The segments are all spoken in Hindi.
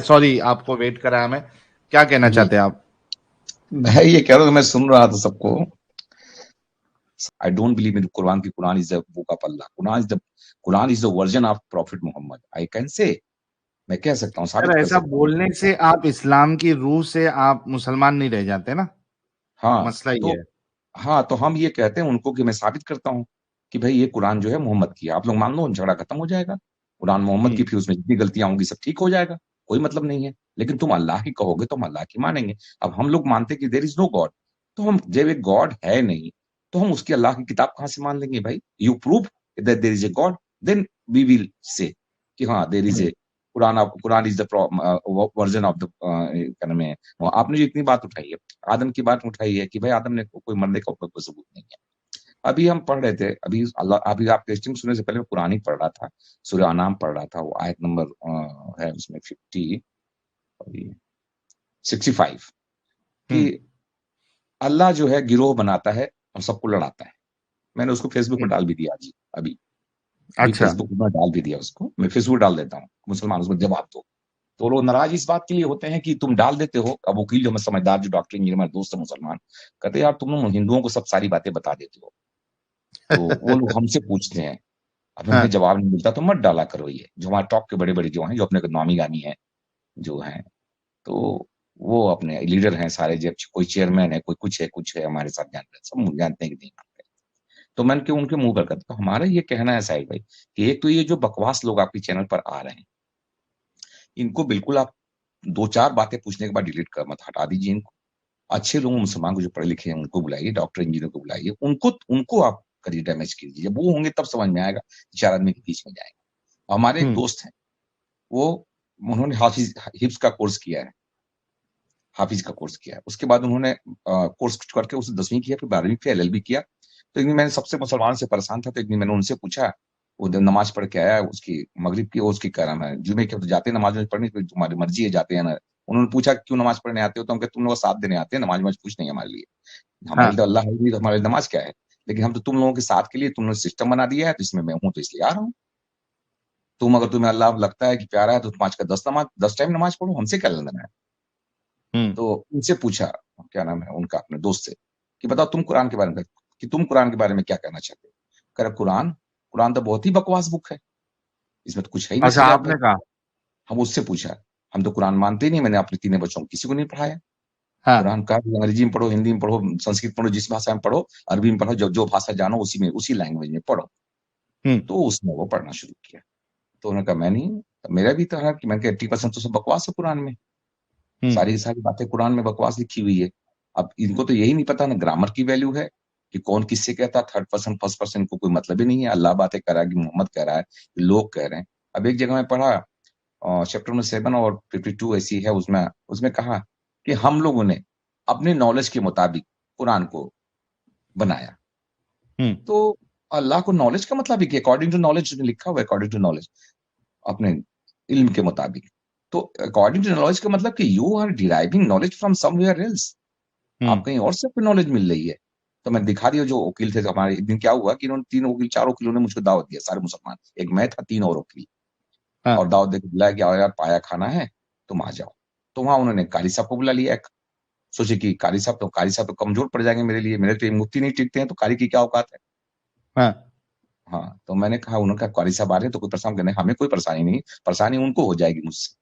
सॉरी, आपको वेट कराया मैं। क्या कहना जी, चाहते हैं आप? मैं ये कह रहा हूँ, मैं सुन रहा था सबको। I don't believe in Quran की Quran is the book of Allah. Quran is the version of prophet Mohammed. I can say, मैं कह सकता हूँ, साबित सर, कर ऐसा सकता हूँ। बोलने से आप इस्लाम की रूह से आप मुसलमान नहीं रह जाते ना। हाँ, मसला ये तो है। हाँ, तो हम ये कहते हैं उनको कि मैं साबित करता हूँ कि भाई ये कुरान जो है मोहम्मद की है। आप लोग मान लो, झगड़ा खत्म हो जाएगा। कुरान मोहम्मद की, हम्म। फिर उसमें जितनी गलतियां होंगी सब ठीक हो जाएगा। कोई मतलब नहीं है। लेकिन तुम अल्लाह की कहोगे तो हम अल्लाह की मानेंगे। अब हम लोग मानते कि देयर इज नो गॉड। तो हम, जब एक गॉड है नहीं, तो हम उसकी अल्लाह की किताब कहाँ से मान लेंगे भाई? You prove that there is a god, then we will say कि हाँ there is hmm. A Quran is the version of the, क्या नाम है। आपने जो इतनी बात उठाई है, आदम की बात उठाई है कि भाई आदम ने कोई मरने का कोई सबूत नहीं है। अभी हम पढ़ रहे थे, अभी आपके स्ट्रीम सुनने से पहले मैं कुरान ही पढ़ रहा था। सूर्य अनाम पढ़ रहा था। वो आयत नंबर है उसमें 65 कि हम्म। अल्लाह जो है गिरोह बनाता है और सबको लड़ाता है। मैंने उसको फेसबुक पर हम्म। डाल भी दिया जी। अभी अभी अच्छा। फेसबुक में डाल भी दिया उसको। मैं फेसबुक डाल देता हूँ, मुसलमान उसको जवाब दो। तो लोग नाराज इस बात के लिए होते हैं कि तुम डाल देते हो। अब वकील जो हमें समझदार, जो डॉक्टर इंजीनियर हमारे दोस्त है मुसलमान, कहते हैं यार तुम लोग हिंदुओं को सब सारी बातें बता देते हो। तो वो लोग हमसे पूछते हैं, अब हमें हाँ। जवाब नहीं मिलता तो मत डाला करो। ये जो हमारे टॉप के बड़े बड़े जो हैं, जो अपने नामी गामी हैं, जो हैं, तो वो अपने लीडर हैं सारे। जब कोई चेयरमैन है, कोई कुछ है, हमारे साथ जानते हैं, सब जानते हैं कि नहीं जानते हैं। तो मैं उनके मुंह पर करता, तो हमारा ये कहना है साहिल भाई कि एक तो ये जो बकवास लोग आपके चैनल पर आ रहे हैं, इनको बिल्कुल आप दो चार बातें पूछने के बाद डिलीट कर मत, हटा दीजिए इनको। अच्छे लोगों, मुसलमान को जो पढ़े लिखे हैं उनको बुलाइए, डॉक्टर इंजीनियर को बुलाइए, उनको उनको आप करिए, डैमेज कीजिए। जब वो होंगे तब समझ में आएगा कि चार आदमी के बीच में जाएंगे। हमारे एक हम्म। दोस्त हैं, वो, उन्होंने हिफ्स का कोर्स किया है। हाफिज का कोर्स किया है। उसके बाद उन्होंने कोर्स करके उसे 10वीं किया, फिर 12वीं किया, एलएलबी किया। तो एक दिन मैंने, सबसे मुसलमान से परेशान था, तो एक दिन मैंने उनसे पूछा, वो जब नमाज पढ़ के आया, उसकी मगरिब की, उसकी क्या नाम है, जुमे की, तो जाते हैं नमाज पढ़ने, फिर तुम्हारी मर्जी है जाते हैं ना। उन्होंने पूछा क्यों नमाज पढ़ने आते हो, तो हम कहते तुम लोग साथ देने आते हैं, नमाज वमाज कुछ नहीं है हमारे लिए। हमारे लिए हाँ। तो अल्लाह है ही, तो हमारे लिए नमाज क्या है? लेकिन हम तो तुम लोगों के साथ के लिए तुमने सिस्टम बना दिया है, तो इसमें मैं हूं तो इसलिए आ रहा हूँ। अगर तुम्हें अल्लाह लगता है कि प्यारा है, तो तुम आज का 10 टाइम नमाज पढ़ो, हमसे क्या लेना है? हम्म। तो उनसे पूछा, क्या नाम है उनका, अपने दोस्त से, कि बताओ तुम कुरान के बारे में, कि तुम कुरान के बारे में क्या कहना चाहते हो? कह रहा कुरान, कुरान तो बहुत ही बकवास बुक है, इसमें तो कुछ है ही नहीं अच्छा, सजा आपने पर। कहा। हम उससे पूछा, हम तो कुरान मानते ही नहीं, मैंने अपने तीनों बच्चों को किसी को नहीं पढ़ाया। हाँ। कुरान का अंग्रेजी में पढ़ो, हिंदी में पढ़ो, संस्कृत पढ़ो, जिस भाषा में पढ़ो, अरबी में पढ़ो, जो जो भाषा जानो उसी में, उसी लैंग्वेज में पढ़ो। हम्म। तो उसने वो पढ़ना शुरू किया। तो उन्होंने कहा मैं नहीं, तो मेरा भी तो है कि मैंने 80% तो सब बकवास है कुरान में। हम्म। सारी की सारी बातें कुरान में बकवास लिखी हुई है। अब इनको तो यही नहीं पता ना ग्रामर की वैल्यू है, कि कौन किससे कहता है, थर्ड पर्सन फर्स्ट पर्सन को कोई मतलब ही नहीं है। अल्लाह बातें कर रहा है कि मोहम्मद कह रहा है कि लोग कह रहे हैं। अब एक जगह में पढ़ा, चैप्टर नंबर 7 और 52 ऐसी है, उसमें उसमें कहा कि हम लोगों ने अपने नॉलेज के मुताबिक कुरान को बनाया। हम्म। तो अल्लाह को नॉलेज का मतलब ही कि अकॉर्डिंग टू नॉलेज लिखा हुआ है, अकॉर्डिंग टू नॉलेज, अपने इल्म के मुताबिक। तो अकॉर्डिंग टू नॉलेज का मतलब कि you are deriving knowledge from somewhere else. आप हम्म। कहीं और से आपको नॉलेज मिल रही है। तो मैं दिखा दिया, जो वकील थे, तो हमारे एक दिन क्या हुआ कि इन्होंने तीन वकील, चार वकीलों ने मुझको दावत दिया, सारे मुसलमान, एक मैं था, तीन और वकील, और हाँ। दावत देकर बुलाया कि आओ यार, पाया खाना है, तुम आ जाओ। तो वहां उन्होंने कारी साहब को बुला लिया। एक सोचे कि कारी साहब तो कमजोर पड़ जाएंगे मेरे लिए, मेरे तो ये मुफ्ती नहीं टिकते हैं, तो कारी की क्या औकात है। हाँ। हाँ, तो मैंने कहा, उन्होंने कहा कारी साहब आ रहे हैं तो कोई परेशान करने, हमें कोई परेशानी नहीं, परेशानी उनको हो जाएगी मुझसे।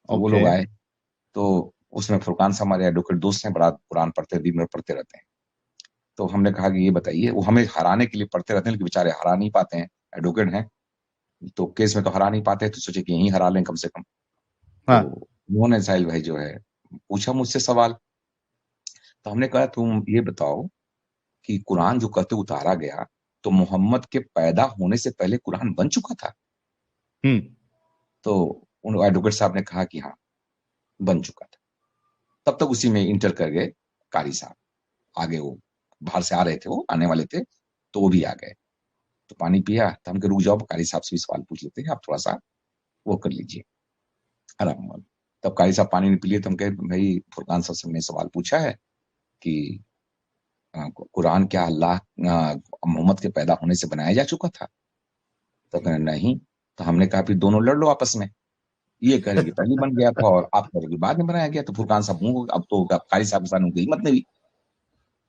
तो वो ओके। लोग आए। तो उसमें फुरकान साहब हमारे एडवोकेट दोस्त हैं, बड़ा कुरान पढ़ते, दिन भर पढ़ते रहते हैं। तो हमने कहा कि ये बताइए, वो हमें हराने के लिए पढ़ते रहते हैं, लेकिन बेचारे हरा नहीं पाते हैं, एडवोकेट हैं, तो केस में तो हरा नहीं पाते, तो सोचे कि यहीं हरा लें कम से कम। तो हाँ। उन्होंने, साहिल भाई जो है, पूछा मुझसे सवाल। तो हमने कहा तुम ये बताओ कि कुरान जो कहते उतारा गया, तो मोहम्मद के पैदा होने से पहले कुरान बन चुका था? हम्म। तो उन एडवोकेट साहब ने कहा कि हाँ, बन चुका था। तब तक उसी में इंटर कर गए कारी साहब। आगे वो बाहर से आ रहे थे, वो आने वाले थे, तो वो भी आ गए। तो पानी पिया, तो हम कहे रुक जाओ, कारी साहब से भी सवाल पूछ लेते हैं, आप थोड़ा सा वो कर लीजिए, आराम वाला। तब कारी साहब पानी नहीं पी लिए, तो हम कहे भाई फुरकान साहब से हमने सवाल पूछा है कि कुरान क्या अल्लाह मोहम्मद के पैदा होने से बनाया जा चुका था? तो कहे नहीं। तो हमने कहा फिर दोनों लड़ लो आपस में। ये कह रहे कि पहले बन गया था और आप कह रहे कि बाद में बनाया गया। तो फुरकान साहब मुंह, अब तो कारी साहब के सामने उनकी हिम्मत नहीं हुई,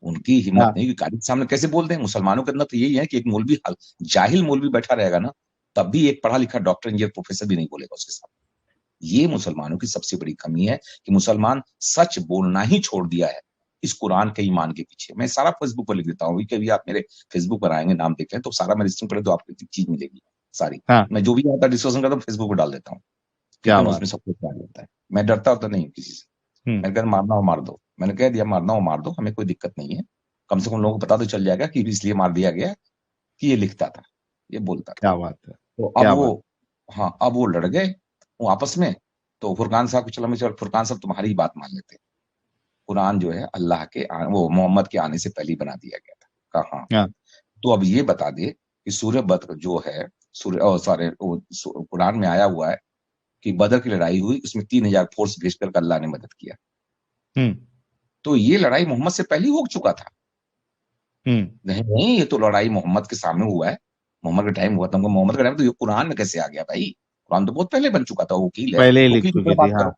उनकी हिम्मत हाँ नहीं कि कारी के सामने कैसे बोल दें। मुसलमानों के अंदर तो यही है कि एक मौलवी जाहिल मौलवी बैठा रहेगा ना, तब भी एक पढ़ा लिखा डॉक्टर इंजीनियर प्रोफेसर भी नहीं बोलेगा उसके सामने। ये मुसलमानों की सबसे बड़ी कमी है कि मुसलमान सच बोलना ही छोड़ दिया है इस कुरान के ईमान के पीछे। मैं सारा फेसबुक पर लिख देता हूँ, कभी आप मेरे फेसबुक पर आएंगे, नाम देखें तो सारा मैं लिस्टिंग पढ़े तो आपको एक चीज मिलेगी सारी। हाँ। मैं जो भी आता डिस्कशन करता हूँ फेसबुक पर डाल देता हूँ, ठीक क्या है ना, बात। उसमें सब कुछ डाल देता है। मैं डरता होता नहीं हूँ किसी से। हम्म। मैंने कहा मारना हो मार दो, मैंने कह दिया मारना हो मार दो, हमें कोई दिक्कत नहीं है। कम से कम लोगों को पता तो चल जाएगा कि इसलिए मार दिया गया कि ये लिखता था, ये बोलता था। क्या बात है। तो अब क्या वो, बात। हाँ अब वो लड़ गए वो आपस में। तो फुरकान साहब को चला मैं, चल फुरकान साहब तुम्हारी ही बात मान लेते हैं। कुरान जो है अल्लाह के वो मोहम्मद के आने से पहले ही बना दिया गया था। कहा हाँ। हाँ। तो अब ये बता दे कि सूर्य बद्र जो है, सूर्य सॉरी कुरान में आया हुआ है कि बदर की लड़ाई हुई, उसमें 3,000 फोर्स भेज कर अल्लाह ने मदद किया। हम्म। तो ये लड़ाई मोहम्मद से पहले ही हो चुका था। हम्म। नहीं नहीं, ये तो लड़ाई मोहम्मद के सामने हुआ है, मोहम्मद का टाइम हुआ था। हमको मोहम्मद का टाइम तो ये कुरान में कैसे आ गया भाई? कुरान तो बहुत पहले बन चुका था। वकील है, पहले ही लिख वकील की तरह चुकी थी, बात हाँ। करो।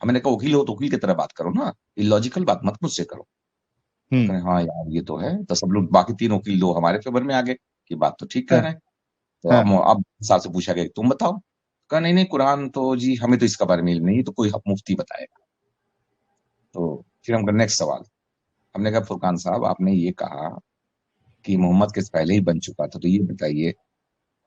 हमने कहा वकील हो तो वकील की तरह बात करो ना, इलॉजिकल बात मत मुझसे करो। तो हम्म। कहें हाँ यार ये तो है। तो सब लोग बाकी 3 वकील 2 हमारे फेवर में आ गए कि बात तो ठीक कह हाँ। रहे हैं। तो हाँ। अब साहब से पूछा गया कि तुम बताओ। कहा नहीं नहीं, कुरान तो जी हमें तो इसका बारे में इल्म नहीं है, तो कोई मुफ्ती बताएगा। तो फिर हम नेक्स्ट सवाल, हमने कहा फुरकान साहब आपने ये कहा कि मोहम्मद के पहले ही बन चुका था, तो ये बताइए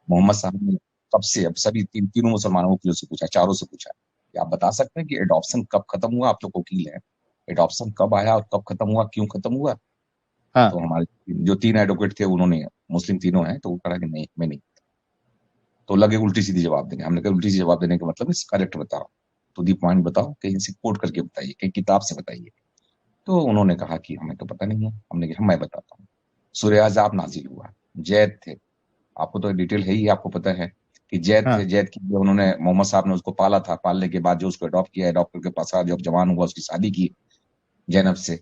मोहम्मद साहब ने कब से, अब सभी तीनों मुसलमानों वकीलों से पूछा, चारों से पूछा कि आप बता सकते हैं कि एडॉप्शन कब खत्म हुआ? आप लोग वकील हैं, एडॉप्शन कब आया और कब खत्म हुआ, क्यों खत्म हुआ? तो हाँ। हमारे जो 3 एडवोकेट थे उन्होंने, मुस्लिम तीनों हैं, तो वो कहा कि नहीं मैं नहीं। तो लगे उल्टी सीधी जवाब देने। हमने कहा उल्टी सीधी जवाब देने का मतलब इस करेक्ट बताओ, टू दी पॉइंट बताओ, कहीं से कोट करके बताइए, कहीं किताब से बताइए। तो उन्होंने कहा कि हमें तो पता नहीं है। हमने कहा मैं बताता हूँ। सूर्य अज़ाब नाजिल हुआ, जैद थे, आपको तो डिटेल है ही, आपको पता है कि जैद थे। हाँ। जैद की जो उन्होंने मोहम्मद साहब ने उसको पाला था, पालने के बाद जो उसको अडॉप्ट किया, अडॉप्ट करके पासा, जब जवान हुआ उसकी शादी की जैनब से।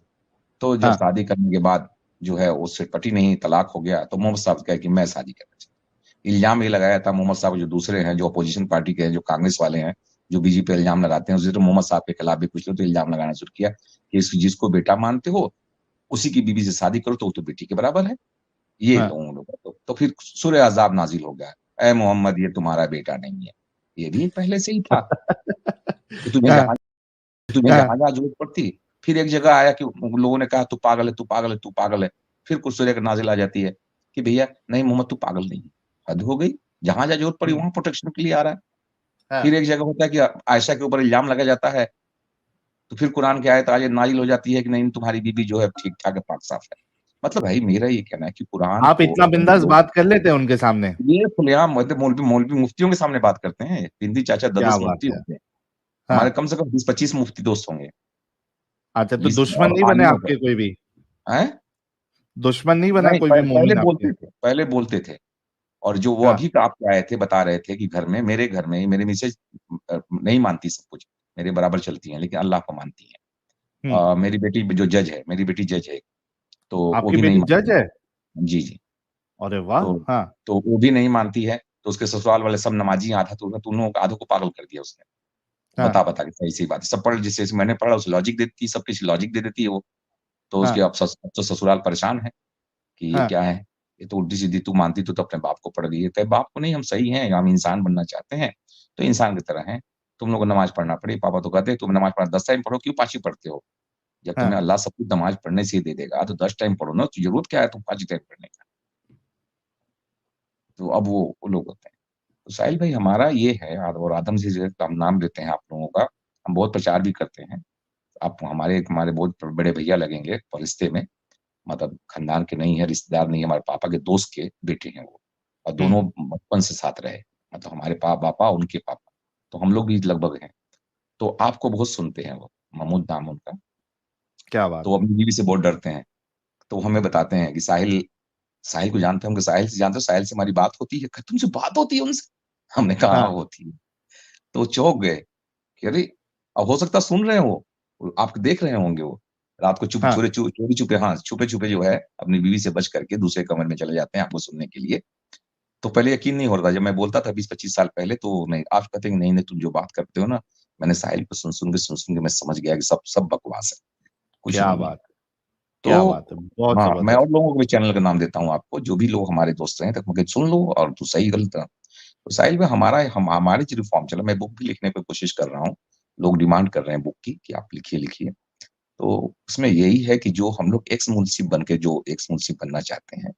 तो जब हाँ। शादी करने के बाद जो है उससे पटी नहीं, तलाक हो गया, तो मोहम्मद साहब कहे कि मैं शादी करना चाहता हूं। इल्जाम ये लगाया था मोहम्मद साहब, जो दूसरे हैं जो अपोजिशन पार्टी के हैं, जो कांग्रेस वाले हैं, जो बीजेपी इल्जाम लगाते हैं, उसी तरह मोहम्मद साहब के खिलाफ भी कुछ लोग तो इल्जाम लगाना शुरू किया कि जिसको बेटा मानते हो उसी की बीवी से शादी करो तो वो तो बेटी के बराबर है। ये हाँ। लोगों लोग तो फिर सूर्य अजाब नाजिल हो गया, ए मोहम्मद ये तुम्हारा बेटा नहीं है। ये भी पहले से ही था कि तुम्हें हाँ। जहां, तुम्हें हाँ। जहां जहां जरूरत पड़ती। फिर एक जगह आया कि लोगों ने कहा तू पागल है, तू पागल है, तू पागल है। फिर कुछ सूर्य का नाजिल आ जाती है कि भैया नहीं मोहम्मद तू पागल नहीं है। हद हो गई, जहां जहां जरूरत पड़ी हम्म। वहां प्रोटेक्शन के लिए आ रहा है। फिर हाँ। एक जगह होता है कि आयशा के ऊपर इल्जाम लगा जाता है, तो फिर कुरान की आयत आज नाजिल हो जाती है कि नहीं तुम्हारी बीबी जो है ठीक ठाक है, पाक साफ है। मतलब भाई मेरा ये कहना है कि कुरान आप को इतना अगर बिंदास लोग, बात कर लेते हैं उनके सामने। ये खुलेआम मतलब मौलवी मौलवी मुफ्तियों के सामने बात करते हैं। बिंदी चाचा दस क्या दस बात मुफ्ती है। होते हैं, हमारे हाँ। कम से कम 20-25 मुफ्ती दोस्त होंगे। अच्छा, तो 20 दुश्मन और नहीं बने आलिमों आपके पर कोई भी? हैं। दुश्मन नहीं बना नहीं कोई भी पहले मोमिन आपके? बोलते थे, पहले बोलते थे। और जो वो हाँ। अभी का आप आए थे बता रहे थे कि घर में, मेरे घर में मेरे मिसेज नहीं मानती सब कुछ, मेरे बराबर चलती हैं लेकिन अल्लाह को मानती हैं। हम्म। मेरी बेटी जो जज है, मेरी बेटी जज है, तो वो आपकी भी नहीं बेटी जज मानती। है? जी जी। अरे वाह। तो हाँ। तो वो भी नहीं मानती है। तो उसके ससुराल वाले सब नमाजी हैं, आधा तो उन लोगों को आधों को पागल कर दिया उसने, हाँ। बता बता के सही सही बात है। सब पढ़ जैसे जैसे मैंने पढ़ा उसे लॉजिक देती, सब कुछ लॉजिक दे देती है वो। तो उसके हाँ। अब तो ससुराल परेशान है कि ये हाँ। क्या है, ये तो उल्टी सीधी तू मानती तो अपने बाप को पढ़ रही है। कहे बाप को नहीं, हम सही हैं, हम इंसान बनना चाहते हैं, तो इंसान की तरह हैं। तुम लोग को नमाज पढ़ना पड़े। पापा तो कहते तुम नमाज पढ़ना 10 टाइम पढ़ो, क्यों 5 ही पढ़ते हो? जब तुम्हें हाँ। अल्लाह सब कुछ नमाज पढ़ने से ही दे देगा तो 10 टाइम पढ़ो ना, तो जरूरत क्या है तुम 5 टाइम पढ़ने का? तो अब वो लोग होते हैं। तो साहिल भाई हमारा ये है, और आदम से जो है, हम नाम लेते हैं आप लोगों का, हम बहुत प्रचार भी करते हैं। आप हमारे हमारे बहुत बड़े भैया लगेंगे रिश्ते में, मतलब खानदान के नहीं है, रिश्तेदार नहीं है, हमारे पापा के दोस्त के बेटे हैं वो। और दोनों हम्म। बचपन से साथ रहे, मतलब हमारे पापा उनके पापा, तो हम लोग भी लगभग हैं। तो आपको बहुत सुनते हैं वो, महमूद नाम उनका। क्या बात तो है। अपनी बीवी से बहुत डरते हैं। तो हमें बताते हैं कि साहिल, साहिल को जानते हैं, हम साहिल से जानते हो, साहिल से हमारी बात होती है। तुमसे बात होती है उनसे? हमने कहा हाँ हाँ। होती है। तो वो चौंक गए कि अरे, अब हो सकता है सुन रहे हो, वो आपको देख रहे होंगे। वो रात को चुप हाँ। चोरी चोरी छुपे, हाँ छुपे छुपे जो है अपनी बीवी से बच करके दूसरे कमरे में चले जाते हैं आपको सुनने के लिए। तो पहले यकीन नहीं हो रहा था। जब मैं बोलता था 20-25 साल पहले तो नहीं, आज कहते हैं कि नहीं-नहीं तुम जो बात करते हो ना, मैंने साहिल को सुन-सुन के मैं समझ गया कि सब सब बकवास है, कुछ क्या नहीं है। बात है! क्या तो बात है! बहुत हाँ, मैं और ज़बरदस्त। लोगों को भी चैनल का नाम देता हूँ आपको, जो भी लोग हमारे दोस्त हैं, तो मैं सुन लो और तू सही गलत तो साहिल भाई हमारे जो रिफ़ॉर्म चला, मैं बुक भी लिखने पे कोशिश कर रहा हूँ। लोग डिमांड कर रहे हैं बुक की कि आप लिखिए। तो उसमें यही है कि जो हम लोग एक्स मुंशी बन के जो एक्स मुंशी बनना चाहते हैं,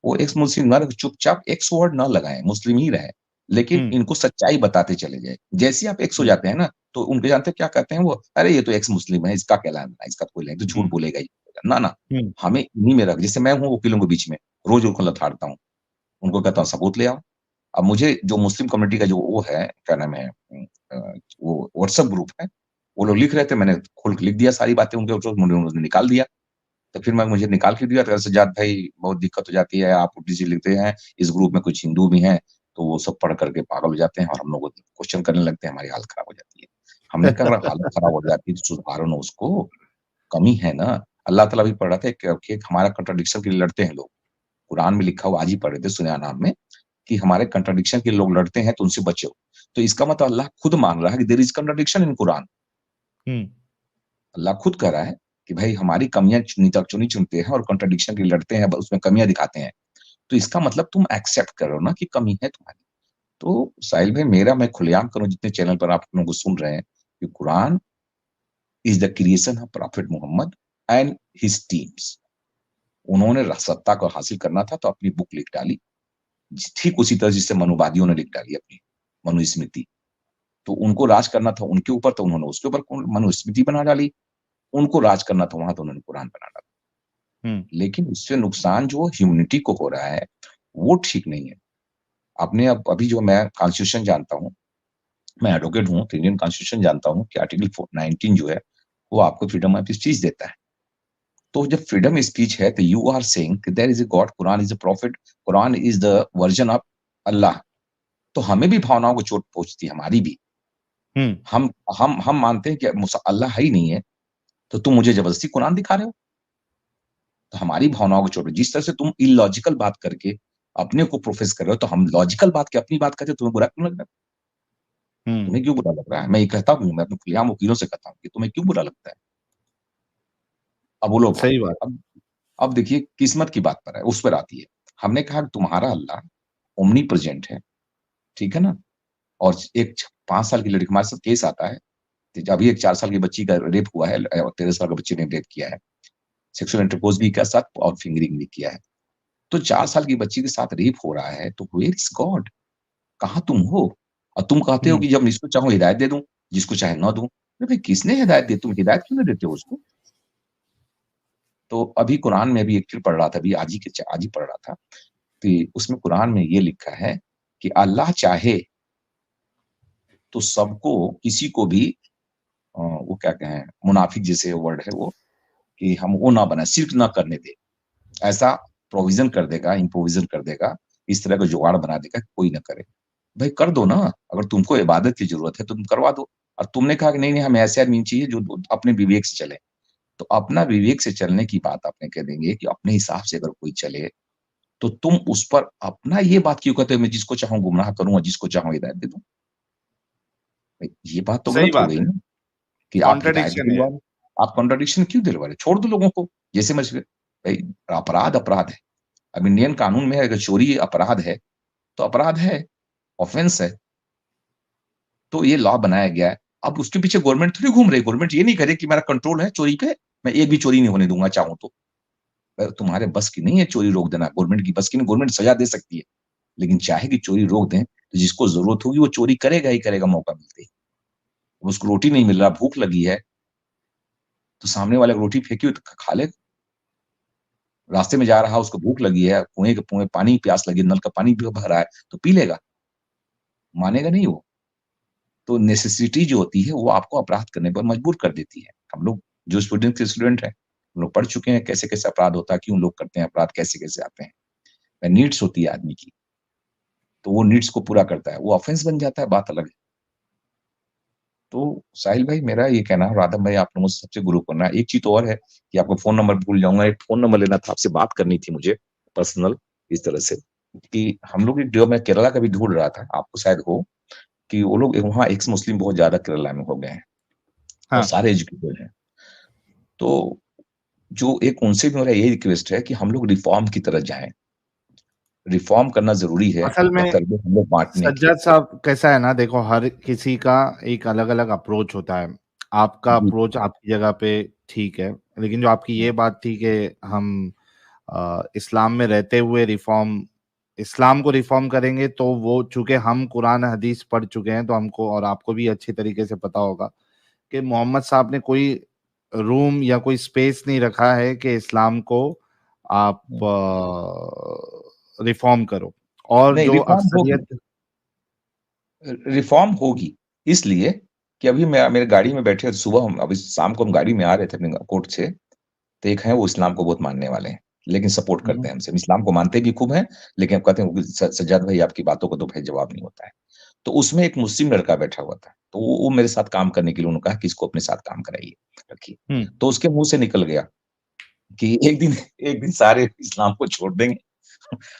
वो एक्स मुस्लिम ना रहे, चुपचाप एक्स वर्ड ना लगाएँ, मुस्लिम ही रहें, लेकिन हुँ, इनको सच्चाई बताते चले जाएँ। जैसे ही आप एक्स हो हुँ, जाते हैं ना, तो उनके जानते हैं क्या कहते हैं वो? अरे ये तो एक्स मुस्लिम है, इसका क्या लेना, इसका तो कोई नहीं, तो झूठ हुँ, बोलेगा ही। ना, ना, हुँ, हमें इन्हीं में रख जैसे मैं हूँ वकीलों के बीच में, रोज़ उनको लताड़ता हूँ, उनको कहता हूँ सबूत ले आओ। अब मुझे जो मुस्लिम कम्युनिटी का जो वो है, क्या नाम है वो व्हाट्सएप ग्रुप है, वो लोग लिख रहे थे, मैंने खोल के लिख दिया सारी बातें उनके ऊपर, उन्होंने निकाल दिया। तो फिर मैं मुझे निकाल के दिया तो सज्जाद भाई बहुत दिक्कत हो जाती है, आप उल्टी-सीधी लिखते हैं, इस ग्रुप में कुछ हिंदू भी हैं, तो वो सब पढ़ कर के पागल हो जाते हैं और हम लोग को क्वेश्चन करने लगते हैं, हमारी हालत खराब हो जाती है। हमने कहा अगर हालत खराब हो जाती है तो सुधारो ना उसको, कमी है ना। अल्लाह ताला भी पढ़ रहा था कि हमारा कॉन्ट्रडिक्शन के लिए लड़ते हैं लोग। कुरान में लिखा हुआ आज ही पढ़ रहे थे सुनया नाम में, कि हमारे कॉन्ट्रडिक्शन के लोग लड़ते हैं तो उनसे बचो। तो इसका मतलब अल्लाह खुद मान रहा है कि there is contradiction in Quran. हुँ, अल्लाह खुद कह रहा है कि भाई हमारी कमियाँ चुनी चुनते हैं और कॉन्ट्रडिक्शन के लिए लड़ते हैं, उसमें कमियाँ दिखाते हैं। तो इसका मतलब तुम एक्सेप्ट करो ना कि कमी है तुम्हारी। तो साहिल भाई मेरा मैं खुलेआम करूँ जितने चैनल पर आप लोगों को सुन रहे हैं कि Quran is the creation of prophet Mohammad and his teams. उन्होंने सत्ता को हासिल करना था तो अपनी बुक लिख डाली। ठीक उसी तरह जिससे मनुवादियों ने लिख डाली अपनी मनुस्मृति। तो उनको राज करना था उनके ऊपर तो उन्होंने उसके ऊपर मनुस्मृति बना डाली। उनको राज करना था वहाँ तो उन्होंने कुरान बना डाला। हुँ, लेकिन उससे नुकसान जो ह्यूमैनिटी को हो रहा है, वो ठीक नहीं है। आपने अब अभी जो मैं कॉन्स्टिट्यूशन जानता हूँ, मैं एडवोकेट हूँ, तो इंडियन कॉन्स्टिट्यूशन जानता हूँ कि आर्टिकल 19 जो है, वो आपको फ्रीडम ऑफ स्पीच देता है। तो जब फ्रीडम स्पीच है, तो यू आर सेइंग कि there is a god, Quran is a prophet, Quran is the version of Allah. तो हमें भी भावनाओं को चोट पहुँचती है, हमारी भी। हुँ, हम हम मानते हैं कि अल्लाह है ही नहीं है, तो तुम मुझे ज़बरदस्ती कुरान दिखा रहे हो। तो हमारी भावनाओं को छोड़ो। जिस तरह से तुम इलॉजिकल बात करके अपने को प्रोफेस कर रहे हो, तो हम लॉजिकल बात के अपनी बात करते हैं, तुम्हें बुरा क्यों लग रहा है? हुँ, तुम्हें क्यों बुरा लग रहा है? मैं ये कहता हूँ, मैं अपने खुलेआम वकीलों से कहता हूँ कि तुम्हें क्यों बुरा लगता है? अब वो लोग सही बात। अब अब देखिए किस्मत की बात पर है, उस पर आती है। हमने कहा तुम्हारा अल्लाह ओमनीप्रेज़ेंट है, ठीक है ना? और एक 5 साल की लड़की हमारे साथ केस आता है, तो अभी एक 4 साल की बच्ची का रेप हुआ है और 13 साल के बच्चे ने रेप किया है। सेक्सुअल इंटरकोर्स भी किया साथ और फिंगरिंग भी किया है। तो 4 साल की बच्ची के साथ रेप हो रहा है, तो वेयर इज़ गॉड? कहाँ तुम हो? और तुम कहते हो हुँ, कि जब जिसको चाहो हिदायत दे दूँ, जिसको चाहे ना दूँ। अरे भाई किसने हिदायत दी? तुम हिदायत क्यों नहीं देते हो उसको? तो अभी कुरान में अभी एक फिर पढ़ रहा था, अभी आज ही पढ़ रहा था, कि उसमें कुरान में ये लिखा है कि अल्लाह चाहे तो सबको किसी को भी वो क्या कहें मुनाफिक जैसे वर्ड है वो, कि हम वो ना बनाए, शिर्क ना करने दें। ऐसा प्रोविज़न कर देगा, इम्प्रोविज़न कर देगा, इस तरह का जुगाड़ बना देगा कि कोई ना करे। भाई कर दो ना, अगर तुमको इबादत की ज़रूरत है तो तुम करवा दो। और तुमने कहा कि नहीं, नहीं हमें ऐसे आदमी चाहिए जो अपने विवेक से चले। तो अपना विवेक से चलने की बात आपने कह देंगे कि अपने हिसाब से अगर कोई चले, तो तुम उस पर अपना ये बात क्यों कहते हो मैं जिसको चाहूँ गुमराह करूँ और जिसको चाहूँ हिदायत दे दूँ? भाई ये बात तो सही गलत हो बात गई है। ना, कि आप हिदायत भी कॉन्ट्रडिक्शन है। दिलवा रहे हो। आप कॉन्ट्रडिक्शन क्यों दिलवा रहे हो? छोड़ दो लोगों को, जैसे मैं भाई अपराध अपराध है। अब इंडियन कानून में अगर चोरी अपराध है, तो अपराध है, ऑफेंस है। तो ये लॉ बनाया गया है। अब उसके पीछे गवर्नमेंट थोड़ी घूम रही है। गवर्नमेंट ये नहीं कह रही कि मेरा कंट्रोल है चोरी पे, मैं एक भी चोरी नहीं होने दूँगा चाहूँ तो। तुम्हारे बस की नहीं है चोरी रोक देना, गवर्नमेंट की बस की नहीं, गवर्नमेंट सज़ा दे सकती है। लेकिन चाहेगी चोरी रोक दें, तो जिसको ज़रूरत होगी वो चोरी करेगा ही करेगा मौका मिलते ही। उसको रोटी नहीं मिल रहा, भूख लगी है, तो सामने वाले को रोटी फेंकी हुई तो खा ले। रास्ते में जा रहा है, उसको भूख लगी है, कुएँ के कुएँ पानी प्यास लगी है, नल का पानी भी भरा है, तो पी लेगा, मानेगा नहीं वो। तो नेसेसिटी जो होती है, वो आपको अपराध करने पर मजबूर कर देती है। हम लोग जो स्टूडेंट के स्टूडेंट हैं, हम लोग पढ़ चुके हैं कैसे-कैसे अपराध होता है, क्यों लोग करते हैं अपराध, कैसे-कैसे आते हैं। नीड्स होती है आदमी की, तो वो नीड्स को पूरा करता है, वो ऑफेंस बन जाता है, बात अलग है। तो साहिल भाई मेरा ये कहना है और आदम भाई आप लोगों से सबसे गुरु करना है। एक चीज़ तो और है कि आपका फ़ोन नंबर भूल जाऊँगा, एक फ़ोन नंबर लेना था, आपसे बात करनी थी मुझे पर्सनल इस तरह से। कि हम लोग एक जो मैं केरला का भी ढूँढ रहा था, आपको शायद हो, कि वो लोग वहाँ एक्स मुस्लिम बहुत ज़्यादा केरला में हो गए हैं और हाँ, सारे एजुकेटेड हैं। तो जो एक उनसे भी मेरा यही रिक्वेस्ट है कि हम लोग रिफ़ॉर्म की तरफ जाएँ। रिफ़ॉर्म करना ज़रूरी है, असल में कर्तव्य हम लोग बाँटने के। सज्जाद साहब कैसा है ना, देखो हर किसी का एक अलग-अलग अप्रोच होता है। आपका जी, अप्रोच आपकी जगह पे ठीक है, लेकिन जो आपकी हुँ, ये बात थी कि हम इस्लाम में रहते हुए इस्लाम को रिफॉर्म करेंगे, तो वो चूँकि हम कुरान हदीस पढ़ चुके हैं, तो हमको और आपको भी अच्छी तरीके से पता होगा कि मोहम्मद साहब ने कोई रूम या कोई स्पेस नहीं रखा है कि इस्लाम को आप हुँ। रिफॉर्म करो, और नहीं, जो रिफ़ॉर्म होगी। अक्सरियत। रिफ़ॉर्म होगी, इसलिए कि अभी मैं मेरे गाड़ी में बैठे सुबह हम अभी शाम को हम गाड़ी में आ रहे थे अपने कोर्ट से, तो एक हैं वो इस्लाम को बहुत मानने वाले हैं, लेकिन सपोर्ट हुँ, करते हुँ, हैं हमसे। हम इस्लाम को मानते भी खूब हैं, लेकिन अब कहते हैं कि सज्जाद भाई आपकी बातों का तो भाई जवाब नहीं होता है। तो उसमें एक मुस्लिम लड़का बैठा हुआ था, तो वो मेरे साथ काम करने के लिए उन्होंने कहा कि इसको अपने साथ काम कराइए, रखिए। हुँ। तो उसके मुँह से निकल गया कि एक दिन सारे इस्लाम को छोड़ देंगे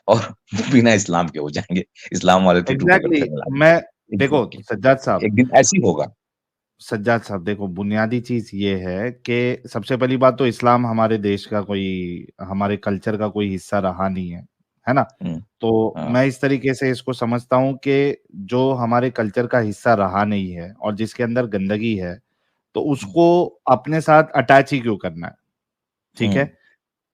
और बिना इस्लाम के हो जाएँगे, इस्लाम वाले टेटू पकड़ एग्ज़ैक्टली। कर मिला मैं देंगे। देखो एग्ज़ैक्टली, एक दिन ऐसे ही होगा। सज्जाद साहब देखो, बुनियादी चीज़ ये है कि सबसे पहली बात तो इस्लाम हमारे देश का कोई, हमारे कल्चर का कोई हिस्सा रहा नहीं है ना? हुँ, तो हाँ, मैं इस तरीके से इसको समझता हूँ कि जो हमारे कल्चर का हिस्सा रहा नहीं है और जिसके अंदर गंदगी है, तो हुँ, उसको अपने साथ अटैच ही क्यों करना है, ठीक है? हुँ,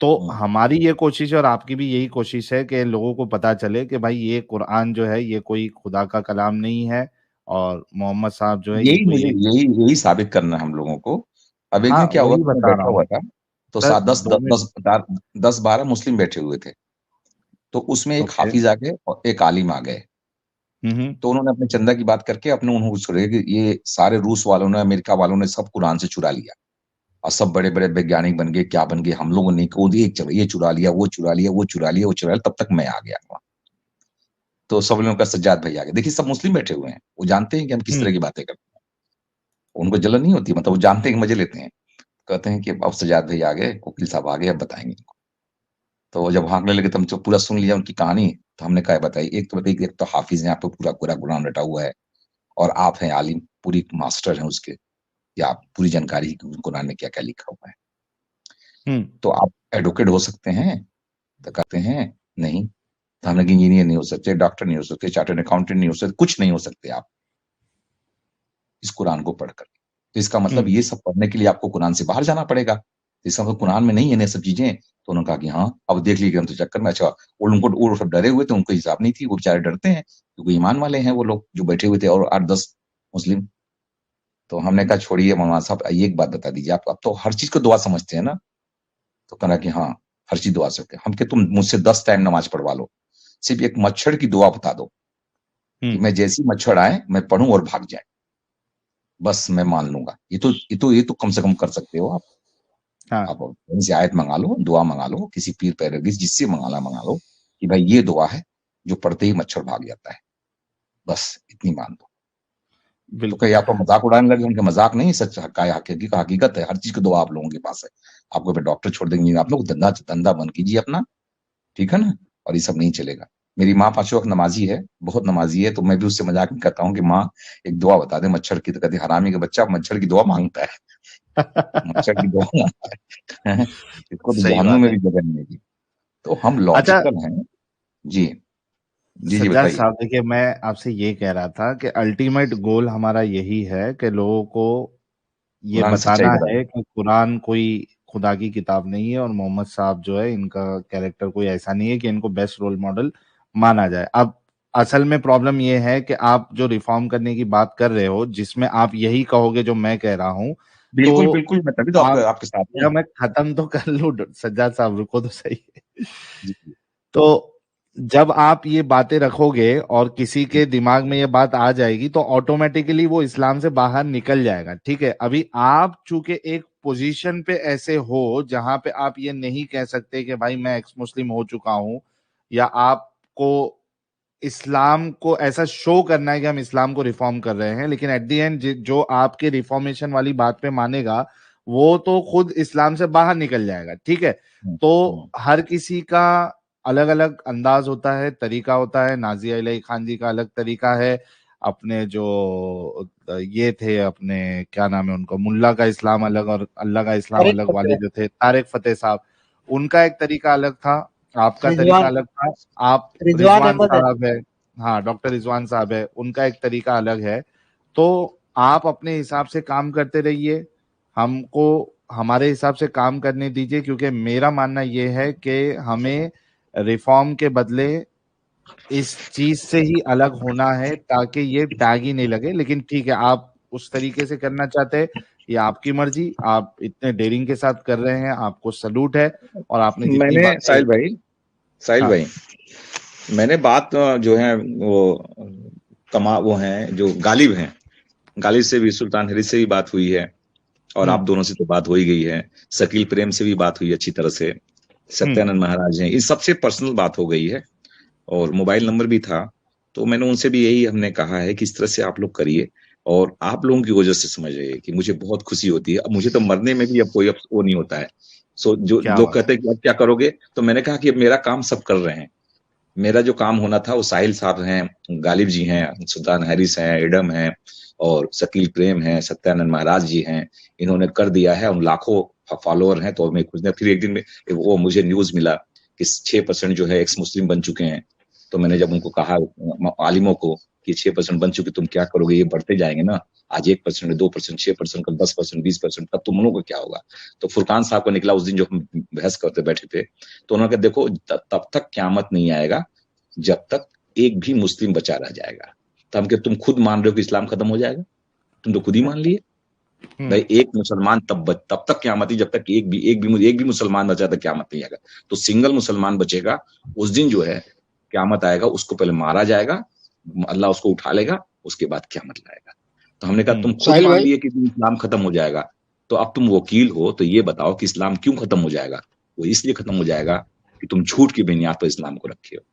तो हुँ। हमारी ये कोशिश है और आपकी भी यही कोशिश है कि लोगों को पता चले कि भाई ये कुरान जो है ये कोई खुदा का कलाम नहीं है, और मोहम्मद साहब जो है ये कोई एक। यही साबित करना है हम लोगों को। अब एक हाँ, दिन क्या हुआ वही कि मैं बता रहा बैठा हुआ हूँ। था, तो सर सात 10 द 2 मिनट। 10 दा 10-12 मुस्लिम बैठे हुए थे। तो उसमें एक ओके। हाफ़िज़ आ गए और एक आलिम आ गए। हुँ, हुँ। तो उन्होंने अपने चंदा की बात करके अपने उन्होंने छुड़ाया कि ये सारे रूस वालों ने, अमेरिका वालों ने सब कुरान से चुरा लिया और सब बड़े-बड़े वैज्ञानिक बन गए, क्या बन गए, हम लोगों ने खुद ही चलो ये चुरा लिया, वो चुरा लिया, वो चुरा लिया, वो चुरा लिया, तब तक मैं आ गया वहाँ। तो सब लोगों का सज्जाद भाई आ गए। देखिए सब मुस्लिम बैठे हुए हैं, वो जानते हैं कि हम किस हुँ, तरह की बातें करते हैं। उनको जलन नहीं होती, मतलब वो जानते हैं कि मज़े लेते हैं। कहते हैं कि अब सज्जाद भाई आ गए, वकील साहब आ गए, अब बताएँगे इनको। तो जब भागने लगे तो हम जो पूरा सुन लिया उनकी कहानी, तो हमने कहा बताइए, एक तो बताइए, एक तो हाफ़िज़ हैं, आप पे पूरा कुरान रटा हुआ है और आप हैं आलिम, पूरी मास्टर हैं उसके, या आप पूरी जानकारी है कि कुरान में क्या-क्या लिखा हुआ है। हुँ, तो आप एडवोकेट हो सकते हैं? तो कहते हैं, नहीं। तो हमने कहा इंजीनियर नहीं हो सकते, डॉक्टर नहीं हो सकते, चार्टर्ड अकाउंटेंट नहीं हो सकते, कुछ नहीं हो सकते आप इस कुरान को पढ़कर। तो इसका मतलब हुँ, ये सब पढ़ने के लिए आपको कुरान से बाहर जाना पड़ेगा। तो इसका मतलब कुरान में नहीं है ना ये सब चीज़ें। तो उन्होंने कहा कि हाँ, अब देख लीजिए हम तो चक्कर में। अच्छा, वो सब डरे हुए थे, उनको हिसाब नहीं थी, वो बेचारे डरते हैं, क्योंकि ईमान वाले हैं वो लोग जो बैठे हुए थे और 8-10 मुस्लिम। तो हमने कहा छोड़िए मौलाना साहब, ये एक बात बता दीजिए, आप अब तो हर चीज़ को दुआ समझते हैं ना? तो कहा कि हाँ, हर चीज़ दुआ सकते हैं। हम कहे तुम मुझसे 10 टाइम नमाज़ पढ़वा लो, सिर्फ़ एक मच्छर की दुआ बता दो हुँ। कि मैं जैसे ही मच्छर आए, मैं पढ़ूँ और भाग जाए, बस मैं मान लूँगा। ये तो कम से कम कर सकते हो आप। हाँ, आप कहीं से आयत मँगा लो, दुआ मँगा लो, किसी पीर पैगम्बर जिससे मँगाना मँगा लो कि भाई ये दुआ है, जो पढ़ते ही मच्छर भाग जाता है, बस इतनी मान दो। तो बिल्कुल। कहीं आप तो मज़ाक उड़ाने लगे, उनके मज़ाक नहीं सच का हकीकत है, हर चीज़ की दुआ आप लोगों के पास है। आपको फिर डॉक्टर छोड़ देंगे, आप लोग धंधा धंधा बंद कीजिए अपना, ठीक है ना? और ये सब नहीं चलेगा। मेरी माँ पाँचों वक़्त नमाज़ी है, बहुत नमाज़ी है, तो मैं भी उससे मज़ाक में कहता हूँ कि माँ एक दुआ बता दे मच्छर की, तो कहती है हरामी का बच्चा मच्छर की दुआ माँगता है, मच्छर की दुआ माँगता है, इसको तो सही जहन्नुम बात में है। भी जगह नहीं मिलेगी। तो हम अच्छा, लॉजिकल हैं। जी। जी, जी सज्जाद बताइए। साहब देखिए, मैं आपसे ये कह रहा था कि अल्टीमेट गोल हमारा यही है कि लोगों को ये कुरान सच्चाई बताना बता है दो। कि कुरान कोई खुदा की किताब नहीं है, और मोहम्मद साहब जो है इनका कैरेक्टर कोई ऐसा नहीं है कि इनको बेस्ट रोल मॉडल माना जाए। अब असल में प्रॉब्लम ये है कि आप जो रिफॉर्म करने की बात कर रहे हो, जिसमें आप यही कहोगे जो मैं कह रहा हूँ, बिल्कुल, तो बिल्कुल, मैं तभी तो आप, आपके साथ या हूँ। मैं खत्म तो कर लूँ, सज्जाद साहब रुको तो सही। जी, जी, तो जब आप ये बातें रखोगे और किसी जी, के दिमाग में ये बात आ जाएगी, तो ऑटोमेटिकली वो इस्लाम से बाहर निकल जाएगा, ठीक है? अभी आप चूंकि एक पोजीशन पे ऐसे हो जहां पे आप ये नहीं कह सकते कि भाई मैं एक्स मुस्लिम हो चुका हूं, या आपको इस्लाम को ऐसा शो करना है कि हम इस्लाम को रिफॉर्म कर रहे हैं, लेकिन एट द एंड जो आपके रिफॉर्मेशन वाली बात पे मानेगा, वो तो खुद इस्लाम से बाहर निकल जाएगा, ठीक है? हुँ, तो हुँ, हर किसी का अलग अलग अंदाज होता है, तरीका होता है। नाजिया इलाही खान जी का अलग तरीका है, अपने जो ये थे, अपने क्या नाम है उनको, मुल्ला का इस्लाम अलग और अल्लाह का इस्लाम तारिक अलग वाले फतेह, जो थे, तारिक फतेह साहब, उनका एक तरीका अलग था, आपका तरीका रिजवान अलग था। आप रिजवान रिजवान अहमद है। साहब है, हाँ डॉक्टर रिजवान साहब है, उनका एक तरीका अलग है। तो आप अपने हिसाब से काम करते रहिए, हमको हमारे हिसाब से काम करने दीजिए, क्योंकि मेरा मानना यह है कि हमें रिफॉर्म के बदले इस चीज से ही अलग होना है, ताकि ये टैग ही नहीं लगे। लेकिन ठीक है, आप उस तरीके से करना चाहते हैं, ये आपकी मर्जी, आप इतने डेयरिंग के साथ कर रहे हैं, आपको सलूट है। और आपने जितनी मैंने बातें, साहिल हाँ भाई, मैंने बात जो है वो वो हैं जो गालिब हैं, गालिब से भी, सुल्तान हरीस से भी बात हुई है, और आप हम्म दोनों से तो बात हो ही गई है। शकील प्रेम से भी बात हुई अच्छी तरह से, हम्म सत्यानंद महाराज हैं, इन सबसे पर्सनल बात हो गई है, और मोबाइल नंबर भी था। तो मैंने उनसे भी यही हमने कहा है कि इस तरह से आप लोग करिए, और आप लोगों की वजह से समझ रहे हैं कि मुझे बहुत खुशी होती है। अब मुझे तो मरने में भी अब कोई अब वो नहीं होता है। सो जो क्या लोग बात। कहते हैं कि अब क्या करोगे, तो मैंने कहा कि अब मेरा काम सब कर रहे हैं। मेरा जो काम होना था वो साहिल साहब हैं, गालिब जी हैं, सुल्तान हैरिस हैं, एडम हैं, और शकील प्रेम हैं, सत्यानंद महाराज जी हैं, इन्होंने कर दिया है। उन लाखों फॉलोअर हैं। तो मैं कुछ दिन फिर एक दिन में वो मुझे न्यूज मिला कि 6% जो है एक्स मुस्लिम बन चुके हैं। तो मैंने जब उनको कहा आलिमों को कि 6% बन चुके, तुम क्या करोगे, ये बढ़ते जाएंगे ना, आज 1%, 2%, 6%, कल 10%, 20%, तब तुम लोगों को क्या होगा। तो फुरकान साहब को निकला उस दिन, जो हम बहस करते बैठे थे, तो उन्होंने कहा देखो तब तक क्यामत नहीं आएगा जब तक एक भी मुस्लिम बचा रह जाएगा। तो हम क्या, तुम खुद मान रहे हो कि इस्लाम खत्म हो जाएगा? तुम तो खुद ही मान लिए। हम्म भाई एक मुसलमान तब तक क्यामत ही, जब तक एक भी मुसलमान बचा तक क्यामत नहीं आएगा। तो सिंगल मुसलमान बचेगा, उस दिन जो है क्यामत आएगा, उसको पहले मारा जाएगा, अल्लाह उसको उठा लेगा, उसके बाद क्यामत लाएगा। तो हमने कहा तुम खुद साहिल मान भाई, लिए कि इस्लाम खत्म हो जाएगा, तो अब तुम वकील हो, तो ये बताओ कि इस्लाम क्यों खत्म हो जाएगा। वो इसलिए खत्म हो जाएगा कि तुम झूठ की बुनियाद पर इस्लाम को रखे हो।